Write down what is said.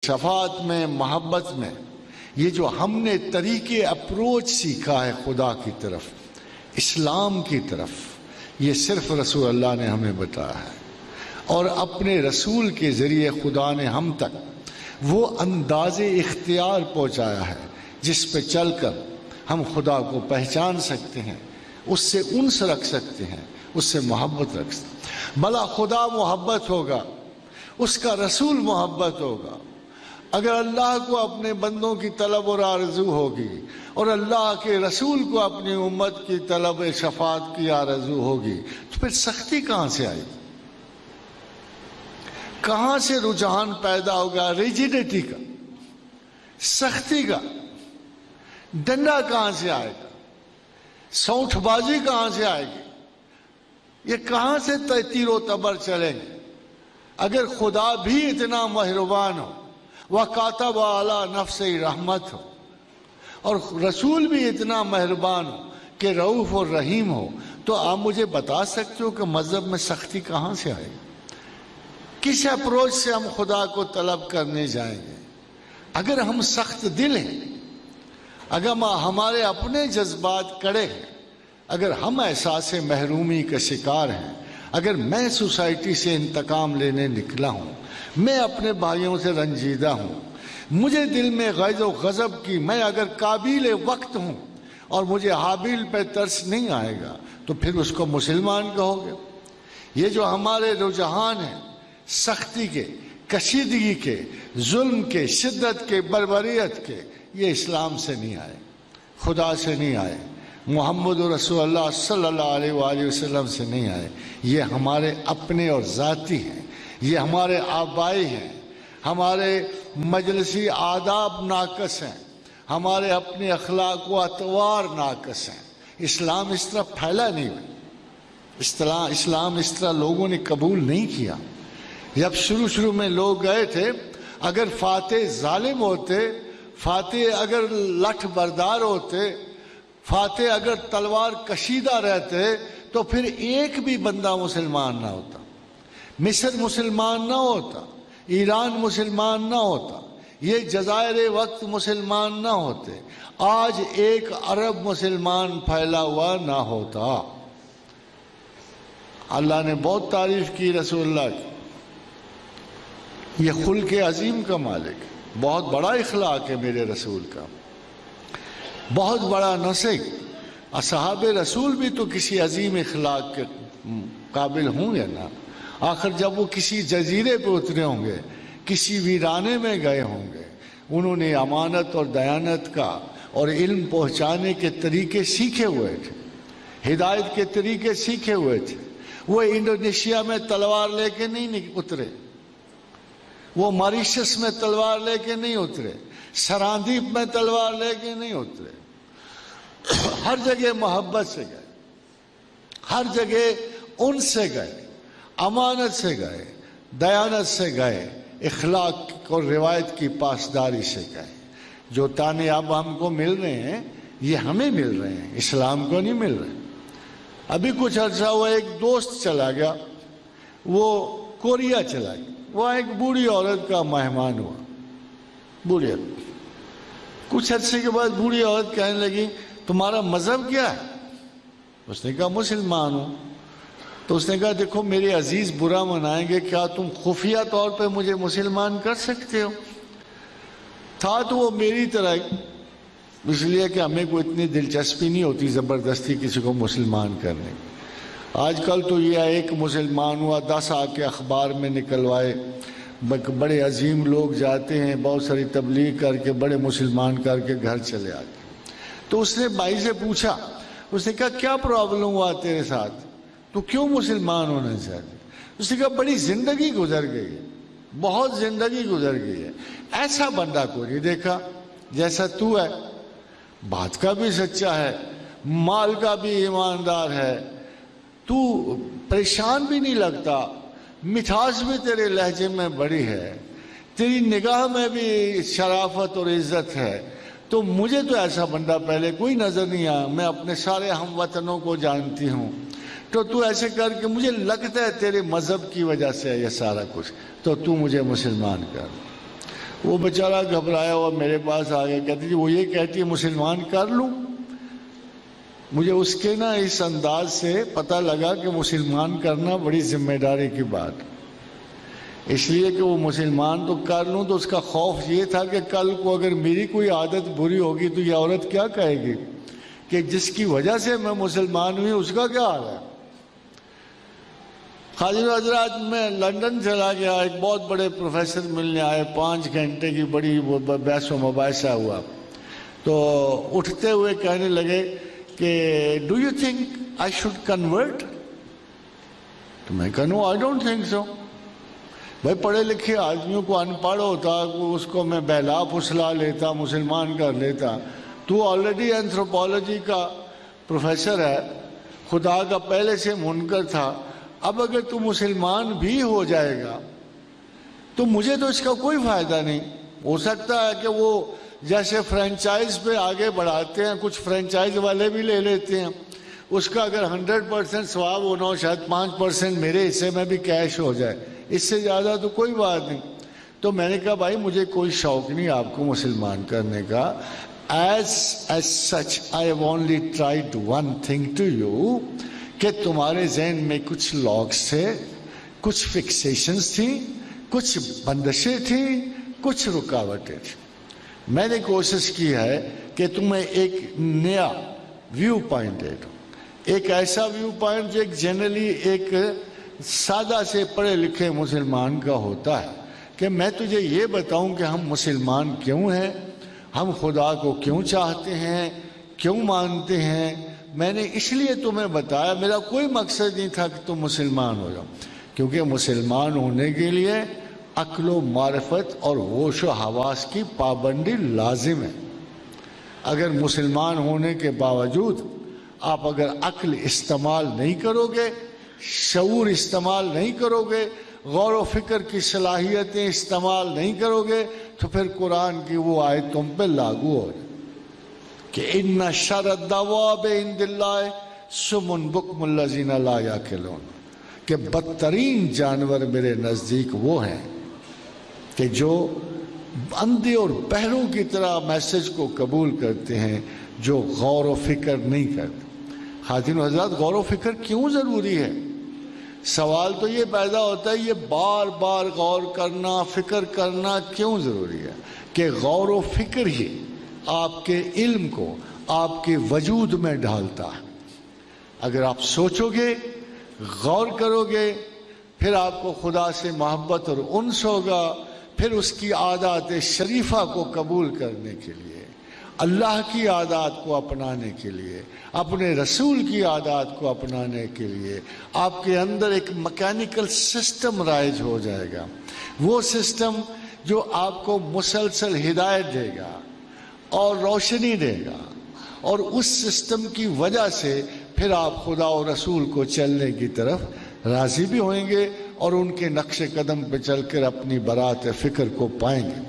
شفاعت میں، محبت میں، یہ جو ہم نے طریقے اپروچ سیکھا ہے خدا کی طرف، اسلام کی طرف، یہ صرف رسول اللہ نے ہمیں بتایا ہے، اور اپنے رسول کے ذریعے خدا نے ہم تک وہ انداز اختیار پہنچایا ہے جس پہ چل کر ہم خدا کو پہچان سکتے ہیں، اس سے انس رکھ سکتے ہیں، اس سے محبت رکھ سکتے ہیں۔ بھلا خدا محبت ہوگا، اس کا رسول محبت ہوگا، اگر اللہ کو اپنے بندوں کی طلب اور آرزو ہوگی اور اللہ کے رسول کو اپنی امت کی طلب شفاعت کی آرزو ہوگی، تو پھر سختی کہاں سے آئے گی؟ کہاں سے رجحان پیدا ہوگا ریجیڈیٹی کا، سختی کا؟ ڈنڈا کہاں سے آئے گا؟ سونٹھ بازی کہاں سے آئے گی؟ یہ کہاں سے تیر و تبر چلیں گے؟ اگر خدا بھی اتنا مہربان ہو، وَكَاتَبَ عَلَىٰ نَفْسِ رحمت ہو، اور رسول بھی اتنا مہربان ہو کہ رؤوف اور رحیم ہو، تو آپ مجھے بتا سکتے ہو کہ مذہب میں سختی کہاں سے آئے گی؟ کس اپروچ سے ہم خدا کو طلب کرنے جائیں گے؟ اگر ہم سخت دل ہیں، اگر ہمارے اپنے جذبات کڑے ہیں، اگر ہم احساس محرومی کا شکار ہیں، اگر میں سوسائٹی سے انتقام لینے نکلا ہوں، میں اپنے بھائیوں سے رنجیدہ ہوں، مجھے دل میں غیظ و غضب کی، میں اگر قابل وقت ہوں اور مجھے حابیل پہ ترس نہیں آئے گا، تو پھر اس کو مسلمان کہو گے؟ یہ جو ہمارے رجحان ہیں سختی کے، کشیدگی کے، ظلم کے، شدت کے، بربریت کے، یہ اسلام سے نہیں آئے، خدا سے نہیں آئے، محمد رسول اللہ صلی اللہ علیہ وآلہ وسلم سے نہیں آئے، یہ ہمارے اپنے اور ذاتی ہیں، یہ ہمارے آبائی ہیں، ہمارے مجلسی آداب ناقص ہیں، ہمارے اپنے اخلاق و اطوار ناقص ہیں۔ اسلام اس طرح پھیلا نہیں ہوئی، اسلام اس طرح لوگوں نے قبول نہیں کیا۔ جب شروع میں لوگ گئے تھے، اگر فاتح ظالم ہوتے، فاتح اگر لٹھ بردار ہوتے، فاتح اگر تلوار کشیدہ رہتے، تو پھر ایک بھی بندہ مسلمان نہ ہوتا، مصر مسلمان نہ ہوتا، ایران مسلمان نہ ہوتا، یہ جزائر وقت مسلمان نہ ہوتے، آج ایک عرب مسلمان پھیلا ہوا نہ ہوتا۔ اللہ نے بہت تعریف کی رسول اللہ کی، یہ خلق عظیم کا مالک ہے، بہت بڑا اخلاق ہے میرے رسول کا، بہت بڑا نسق۔ اصحاب رسول بھی تو کسی عظیم اخلاق کے قابل ہوں گے نا، آخر جب وہ کسی جزیرے پہ اترے ہوں گے، کسی ویرانے میں گئے ہوں گے، انہوں نے امانت اور دیانت کا اور علم پہنچانے کے طریقے سیکھے ہوئے تھے، ہدایت کے طریقے سیکھے ہوئے تھے۔ وہ انڈونیشیا میں تلوار لے کے نہیں اترے، وہ ماریشس میں تلوار لے کے نہیں اترے، سراندیپ میں تلوار لے کے نہیں اترے، ہر جگہ محبت سے گئے، ہر جگہ ان سے گئے، امانت سے گئے، دیانت سے گئے، اخلاق اور روایت کی پاسداری سے گئے۔ جو تانے اب ہم کو مل رہے ہیں، یہ ہمیں مل رہے ہیں، اسلام کو نہیں مل رہے۔ ابھی کچھ عرصہ ہوا ایک دوست چلا گیا، وہ کوریا چلا گیا، وہاں ایک بوڑھی عورت کا مہمان ہوا، بوڑھی عورت۔ کچھ عرصے کے بعد بوڑھی عورت کہنے لگی، تمہارا مذہب کیا ہے؟ اس نے کہا مسلمان ہوں۔ تو اس نے کہا دیکھو میرے عزیز برا منائیں گے، کیا تم خفیہ طور پہ مجھے مسلمان کر سکتے ہو؟ تھا تو وہ میری طرح، اس لیے کہ ہمیں کوئی اتنی دلچسپی نہیں ہوتی زبردستی کسی کو مسلمان کرنے۔ آج کل تو یہ ایک مسلمان ہوا 10 آ کے اخبار میں نکلوائے، بڑے عظیم لوگ جاتے ہیں بہت ساری تبلیغ کر کے، بڑے مسلمان کر کے گھر چلے آتے۔ تو اس نے بھائی سے پوچھا، اس نے کہا کیا پرابلم ہوا تیرے ساتھ، تو کیوں مسلمان ہونا چاہتے؟ اس نے کہا بڑی زندگی گزر گئی ہے، بہت زندگی گزر گئی ہے، ایسا بندہ کوئی نہیں دیکھا جیسا تو ہے، بات کا بھی سچا ہے، مال کا بھی ایماندار ہے، تو پریشان بھی نہیں لگتا، مٹھاس بھی تیرے لہجے میں بڑی ہے، تیری نگاہ میں بھی شرافت اور عزت ہے، تو مجھے تو ایسا بندہ پہلے کوئی نظر نہیں آیا، میں اپنے سارے ہم وطنوں کو جانتی ہوں، تو ایسے کر کے مجھے لگتا ہے تیرے مذہب کی وجہ سے یہ سارا کچھ، تو مجھے مسلمان کر۔ وہ بیچارہ گھبرایا ہوا میرے پاس آ گیا، کہتی جی وہ یہ کہتی ہے مسلمان کر لوں؟ مجھے اس کے نا اس انداز سے پتہ لگا کہ مسلمان کرنا بڑی ذمہ داری کی بات، اس لیے کہ وہ مسلمان تو کر لوں تو اس کا خوف یہ تھا کہ کل کو اگر میری کوئی عادت بری ہوگی تو یہ عورت کیا کہے گی کہ جس کی وجہ سے میں مسلمان ہوئی اس کا کیا حال ہے۔ حاضرین و حضرات، میں لندن چلا گیا، ایک بہت بڑے پروفیسر ملنے آئے، 5 گھنٹے کی بڑی بحث و مباحثہ ہوا، تو اٹھتے ہوئے کہنے لگے کہ do you think I should convert? تو میں کہا نو آئی ڈونٹ تھنک سو۔ بھائی پڑھے لکھے آدمیوں کو ان پڑھ ہوتا اس کو میں بہلا پھسلا لیتا، مسلمان کر لیتا۔ تو آلریڈی اینتھروپولوجی کا پروفیسر ہے، خدا کا پہلے سے منکر تھا، اب اگر تو مسلمان بھی ہو جائے گا تو مجھے تو اس کا کوئی فائدہ نہیں۔ ہو سکتا ہے کہ وہ جیسے فرینچائز پہ آگے بڑھاتے ہیں، کچھ فرینچائز والے بھی لے لیتے ہیں، اس کا اگر 100% ثواب ہونا ہو، شاید 5% میرے حصے میں بھی کیش ہو جائے، اس سے زیادہ تو کوئی بات نہیں۔ تو میں نے کہا بھائی مجھے کوئی شوق نہیں آپ کو مسلمان کرنے کا۔ As such I have only tried one thing to you، کہ تمہارے ذہن میں کچھ لاکس تھے، کچھ فکسیشنز تھیں، کچھ بندشیں تھیں، کچھ رکاوٹیں تھیں۔ میں نے کوشش کی ہے کہ تمہیں ایک نیا ویو پوائنٹ دے دوں، ایک ایسا ویو پوائنٹ جو ایک جنرلی ایک سادہ سے پڑھے لکھے مسلمان کا ہوتا ہے، کہ میں تجھے یہ بتاؤں کہ ہم مسلمان کیوں ہیں، ہم خدا کو کیوں چاہتے ہیں، کیوں مانتے ہیں۔ میں نے اس لیے تمہیں بتایا، میرا کوئی مقصد نہیں تھا کہ تم مسلمان ہو جاؤ، کیونکہ مسلمان ہونے کے لیے عقل و معرفت اور ہوش و حواس کی پابندی لازم ہے۔ اگر مسلمان ہونے کے باوجود آپ اگر عقل استعمال نہیں کرو گے، شعور استعمال نہیں کرو گے، غور و فکر کی صلاحیتیں استعمال نہیں کرو گے، تو پھر قرآن کی وہ آیت تم پہ لاگو ہو جائے کہ ان شر الدواب عند اللہ صم بکم الذین لا یعقلون، کہ بدترین جانور میرے نزدیک وہ ہیں کہ جو اندھے اور بہروں کی طرح میسج کو قبول کرتے ہیں، جو غور و فکر نہیں کرتے۔ خاتون و حضرات، غور و فکر کیوں ضروری ہے؟ سوال تو یہ پیدا ہوتا ہے یہ بار بار غور کرنا، فکر کرنا کیوں ضروری ہے؟ کہ غور و فکر ہی آپ کے علم کو آپ کے وجود میں ڈھالتا ہے۔ اگر آپ سوچو گے، غور کرو گے، پھر آپ کو خدا سے محبت اور انس ہوگا، پھر اس کی عادات شریفہ کو قبول کرنے کے لیے، اللہ کی عادات کو اپنانے کے لیے، اپنے رسول کی عادات کو اپنانے کے لیے آپ کے اندر ایک میکینیکل سسٹم رائج ہو جائے گا، وہ سسٹم جو آپ کو مسلسل ہدایت دے گا اور روشنی دے گا، اور اس سسٹم کی وجہ سے پھر آپ خدا و رسول کو چلنے کی طرف راضی بھی ہوئیں گے اور ان کے نقش قدم پہ چل کر اپنی برات فکر کو پائیں گے۔